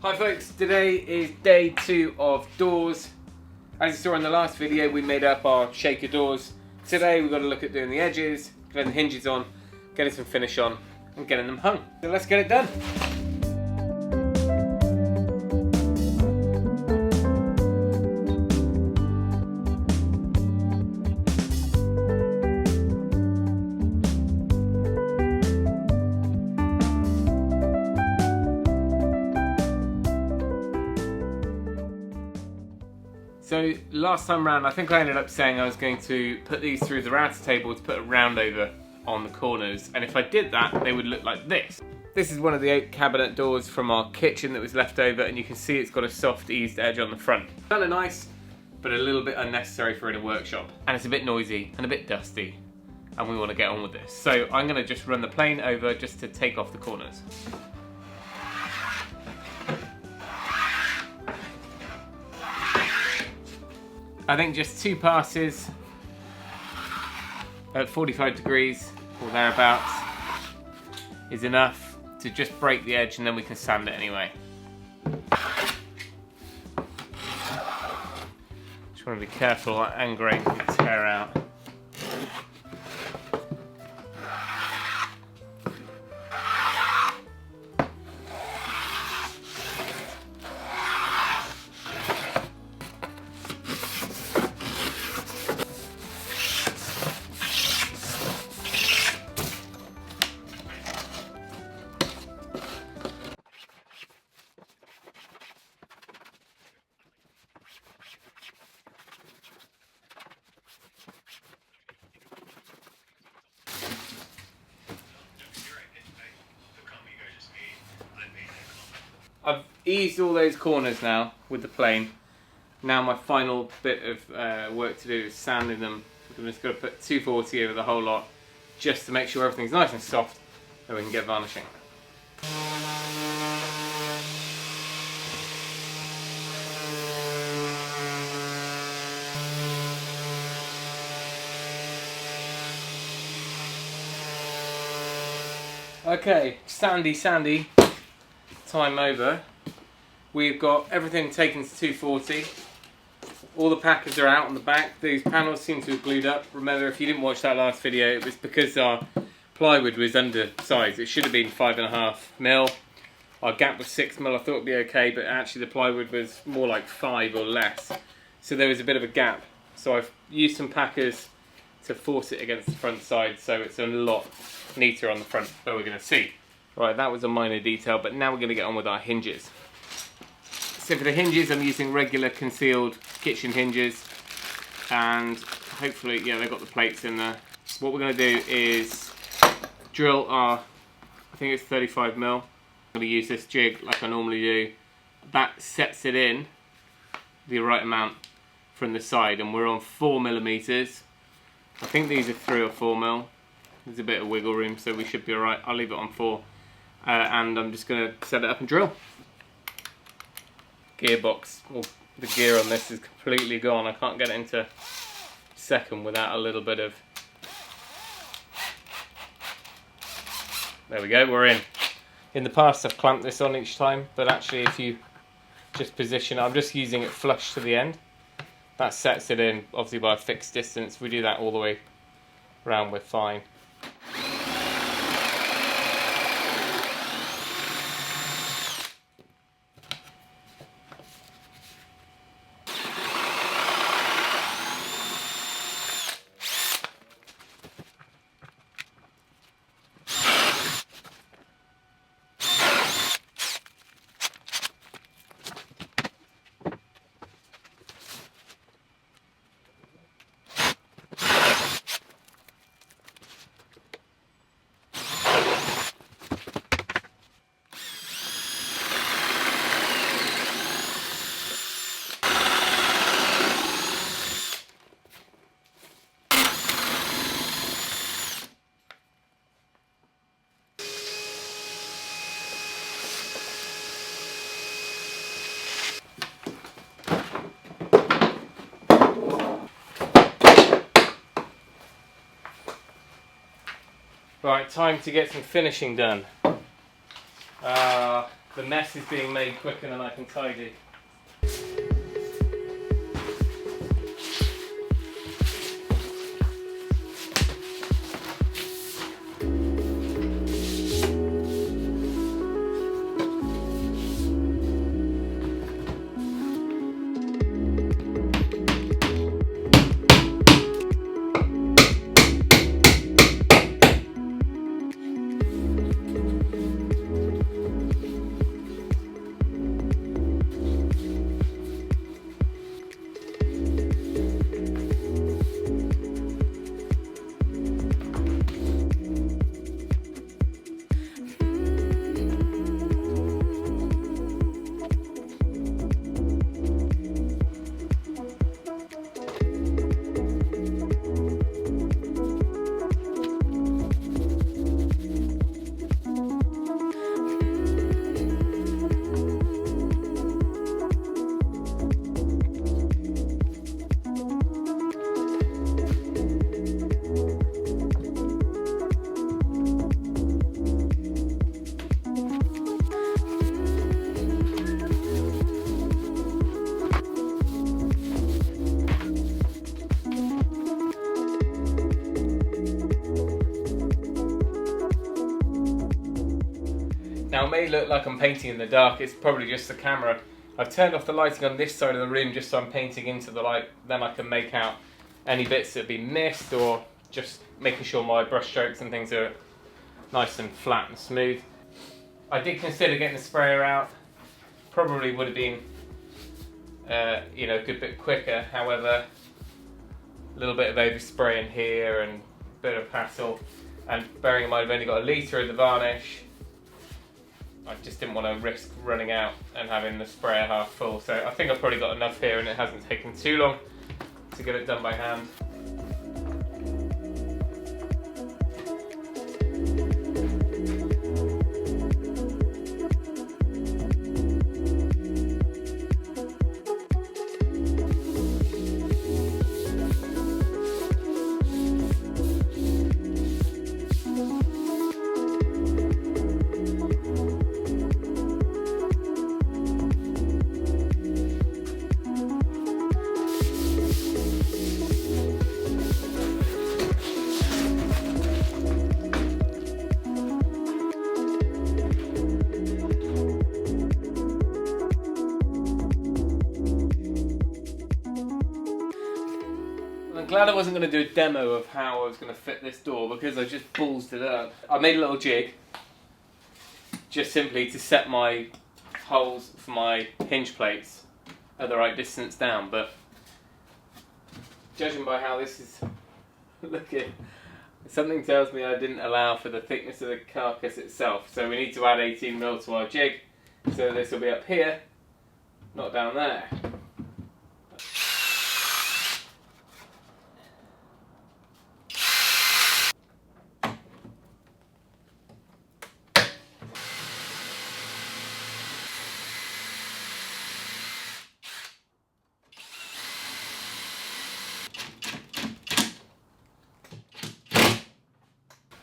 Hi folks, today is day 2 of doors. As you saw in the last video, we made up our shaker doors. Today we've got to look at doing the edges, getting the hinges on, getting some finish on and getting them hung. So let's get it done. So last time round, I think I ended up saying I was going to put these through the router table to put a round over on the corners, and if I did that, they would look like this. This is one of the oak cabinet doors from our kitchen that was left over, and you can see it's got a soft eased edge on the front. Kind of nice, but a little bit unnecessary for in a workshop. And it's a bit noisy and a bit dusty, and we want to get on with this. So I'm going to just run the plane over just to take off the corners. I think just 2 passes at 45 degrees or thereabouts is enough to just break the edge, and then we can sand it anyway. Just want to be careful, that end grain can tear out. I've eased all those corners now with the plane. Now my final bit of work to do is sanding them. I'm just going to put 240 over the whole lot just to make sure everything's nice and soft so we can get varnishing. Okay, sandy. Time over. We've got everything taken to 240. All the packers are out on the back. These panels seem to have glued up. Remember, if you didn't watch that last video, it was because our plywood was undersized. It should have been 5.5mm. Our gap was 6mm. I thought it'd be okay, but actually the plywood was more like 5 or less. So there was a bit of a gap. So I've used some packers to force it against the front side, so it's a lot neater on the front, that we're going to see. Right, that was a minor detail, but now we're going to get on with our hinges. So for the hinges, I'm using regular concealed kitchen hinges, and hopefully, yeah, they've got the plates in there. What we're going to do is drill our, I think it's 35mm. I'm going to use this jig like I normally do. That sets it in the right amount from the side, and we're on 4mm. I think these are 3 or 4mm. There's a bit of wiggle room, so we should be alright. I'll leave it on 4. And I'm just going to set it up and drill. Gearbox, well, the gear on this is completely gone. I can't get it into second without a little bit of... There we go, we're in. In the past I've clamped this on each time, but actually if you just position it, I'm just using it flush to the end. That sets it in, obviously by a fixed distance. If we do that all the way around, we're fine. Right, time to get some finishing done. The mess is being made quicker than I can tidy. Now it may look like I'm painting in the dark, it's probably just the camera. I've turned off the lighting on this side of the room just so I'm painting into the light, then I can make out any bits that have been missed, or just making sure my brush strokes and things are nice and flat and smooth. I did consider getting the sprayer out, probably would have been a good bit quicker, however a little bit of overspray in here and a bit of hassle, and bearing in mind I've only got a litre of the varnish, I just didn't want to risk running out and having the sprayer half full, so I think I've probably got enough here and it hasn't taken too long to get it done by hand. I'm glad I wasn't going to do a demo of how I was going to fit this door because I just ballsed it up. I made a little jig just simply to set my holes for my hinge plates at the right distance down, but judging by how this is looking, something tells me I didn't allow for the thickness of the carcass itself, so we need to add 18mm to our jig, so this will be up here, not down there.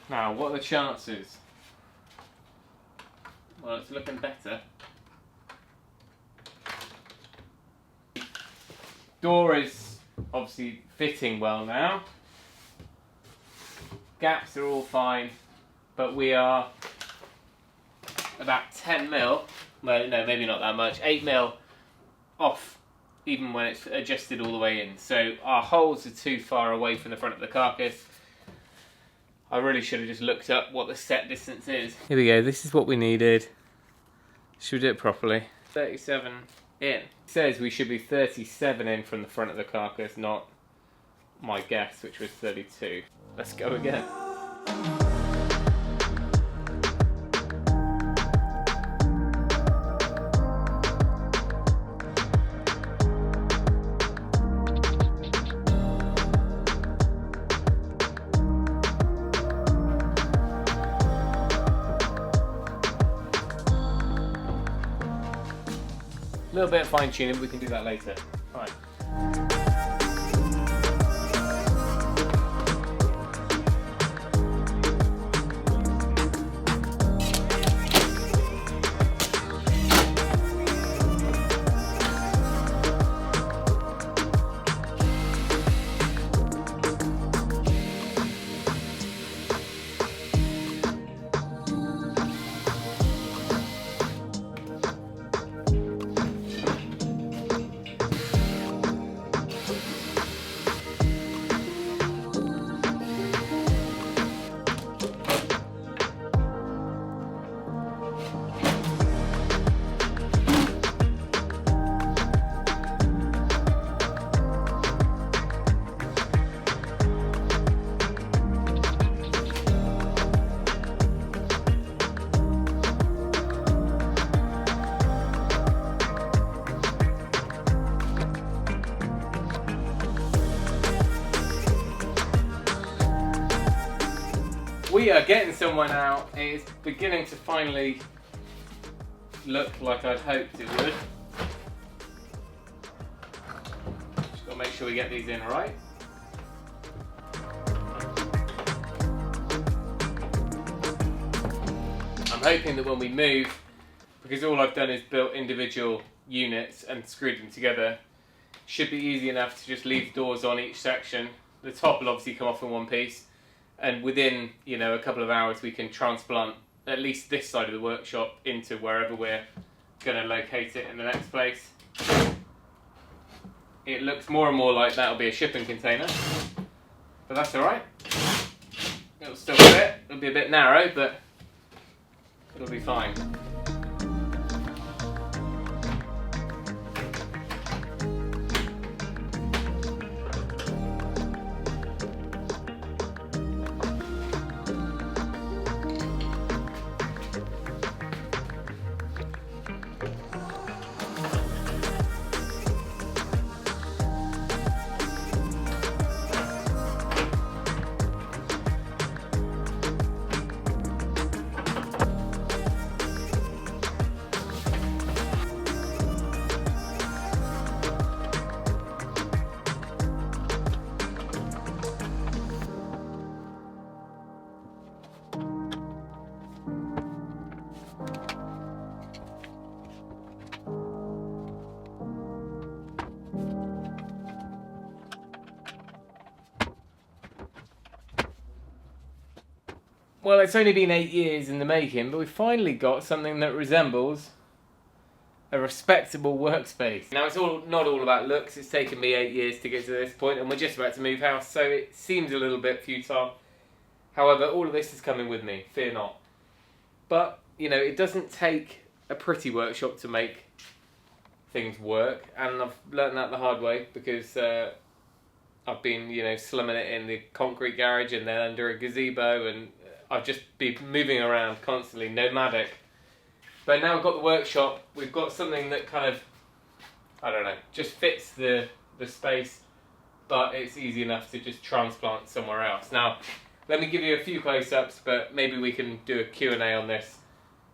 Now, what are the chances? Well, it's looking better. Door is obviously fitting well now. Gaps are all fine, but we are about 10mm, well no, maybe not that much, 8mm off even when it's adjusted all the way in. So our holes are too far away from the front of the carcass. I really should have just looked up what the set distance is. Here we go, this is what we needed. Should we do it properly? 37 in. It says we should be 37 in from the front of the carcass, not my guess, which was 32. Let's go again. A little bit of fine tuning, we can do that later. Fine. We are getting someone out. It's beginning to finally look like I'd hoped it would. Just gotta make sure we get these in right. I'm hoping that when we move, because all I've done is built individual units and screwed them together, should be easy enough to just leave doors on each section. The top will obviously come off in one piece, and within, you know, a couple of hours we can transplant at least this side of the workshop into wherever we're going to locate it in the next place. It looks more and more like that'll be a shipping container, but that's alright. It'll still fit. It'll be a bit narrow, but it'll be fine. Well, it's only been 8 years in the making, but we finally got something that resembles a respectable workspace. Now, it's not all about looks. It's taken me 8 years to get to this point, and we're just about to move house, so it seems a little bit futile. However, all of this is coming with me, fear not. But, you know, it doesn't take a pretty workshop to make things work, and I've learned that the hard way, because I've been, you know, slumming it in the concrete garage and then under a gazebo, and I've just been moving around constantly, nomadic. But now we've got the workshop, we've got something that kind of, I don't know, just fits the space, but it's easy enough to just transplant somewhere else. Now, let me give you a few close-ups, but maybe we can do a Q&A on this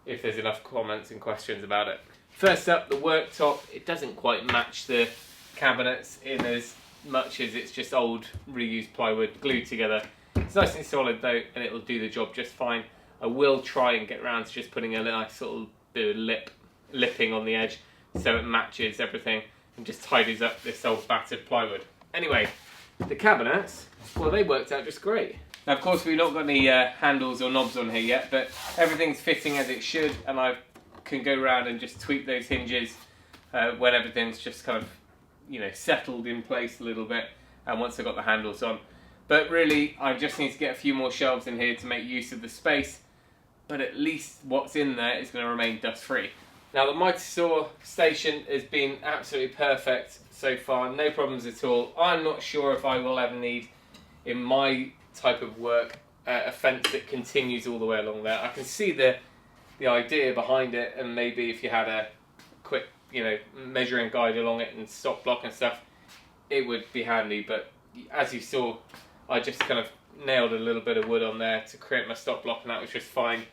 if there's enough comments and questions about it. First up, the worktop. It doesn't quite match the cabinets in as much as it's just old reused plywood glued together. It's nice and solid though, and it'll do the job just fine. I will try and get around to just putting a nice sort of bit of lipping on the edge so it matches everything and just tidies up this old battered plywood. Anyway, the cabinets, well, they worked out just great. Now, of course, we've not got any handles or knobs on here yet, but everything's fitting as it should, and I can go around and just tweak those hinges when everything's just kind of, you know, settled in place a little bit, and once I've got the handles on. But really, I just need to get a few more shelves in here to make use of the space, but at least what's in there is going to remain dust-free. Now, the mitre saw station has been absolutely perfect so far, no problems at all. I'm not sure if I will ever need, in my type of work, a fence that continues all the way along there. I can see the idea behind it, and maybe if you had a quick, you know, measuring guide along it and stop block and stuff, it would be handy. But as you saw, I just kind of nailed a little bit of wood on there to create my stop block, and that was just fine.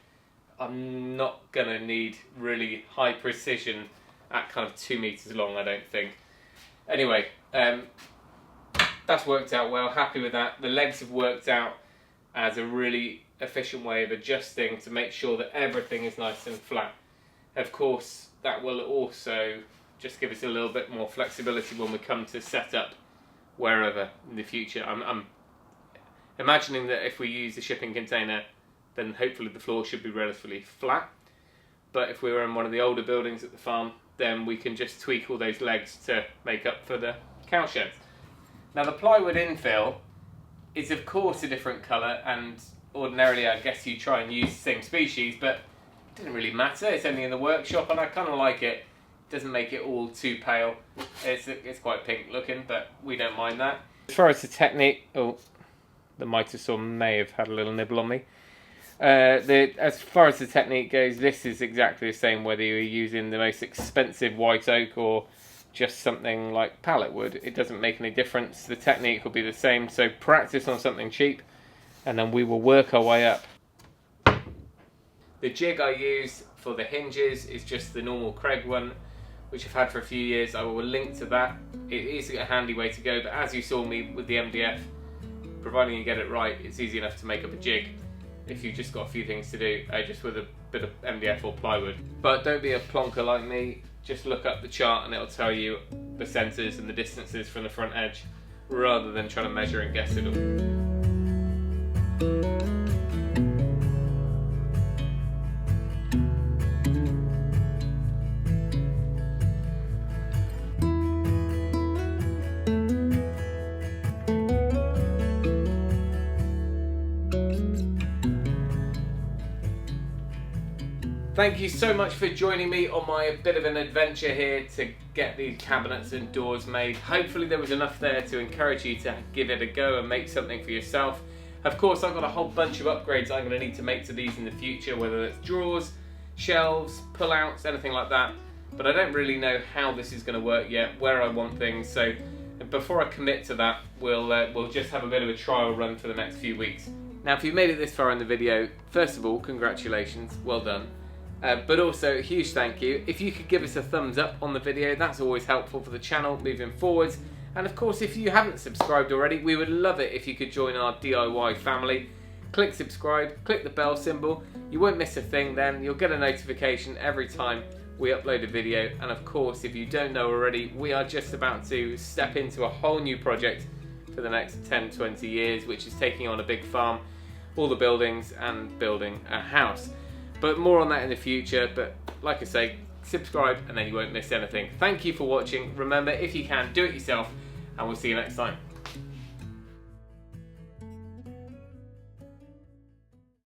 I'm not going to need really high precision at kind of 2 meters long, I don't think. Anyway, that's worked out well, happy with that. The legs have worked out as a really efficient way of adjusting to make sure that everything is nice and flat. Of course, that will also just give us a little bit more flexibility when we come to set up wherever in the future. I'm imagining that if we use a shipping container, then hopefully the floor should be relatively flat. But if we were in one of the older buildings at the farm, then we can just tweak all those legs to make up for the cow sheds. Now, the plywood infill is of course a different colour, and ordinarily I guess you try and use the same species, but it doesn't really matter. It's only in the workshop, and I kind of like it. It doesn't make it all too pale. It's quite pink looking, but we don't mind that. As far as the technique, oh, the mitre saw may have had a little nibble on me. As far as the technique goes, this is exactly the same whether you're using the most expensive white oak or just something like pallet wood. It doesn't make any difference. The technique will be the same, so practice on something cheap and then we will work our way up. The jig I use for the hinges is just the normal Craig one, which I've had for a few years. I will link to that. It is a handy way to go, but as you saw me with the MDF, providing you get it right, it's easy enough to make up a jig if you've just got a few things to do, just with a bit of MDF or plywood. But don't be a plonker like me, just look up the chart and it'll tell you the centres and the distances from the front edge, rather than trying to measure and guess it all. Thank you so much for joining me on my bit of an adventure here to get these cabinets and doors made. Hopefully there was enough there to encourage you to give it a go and make something for yourself. Of course, I've got a whole bunch of upgrades I'm going to need to make to these in the future, whether it's drawers, shelves, pull-outs, anything like that. But I don't really know how this is going to work yet, where I want things. So before I commit to that, we'll just have a bit of a trial run for the next few weeks. Now, if you've made it this far in the video, first of all, congratulations, well done. But also a huge thank you. If you could give us a thumbs up on the video, that's always helpful for the channel moving forwards. And of course, if you haven't subscribed already, we would love it if you could join our DIY family. Click subscribe, click the bell symbol. You won't miss a thing then. You'll get a notification every time we upload a video. And of course, if you don't know already, we are just about to step into a whole new project for the next 10-20 years, which is taking on a big farm, all the buildings and building a house. But more on that in the future. But like I say, subscribe and then you won't miss anything. Thank you for watching. Remember, if you can, do it yourself, and we'll see you next time.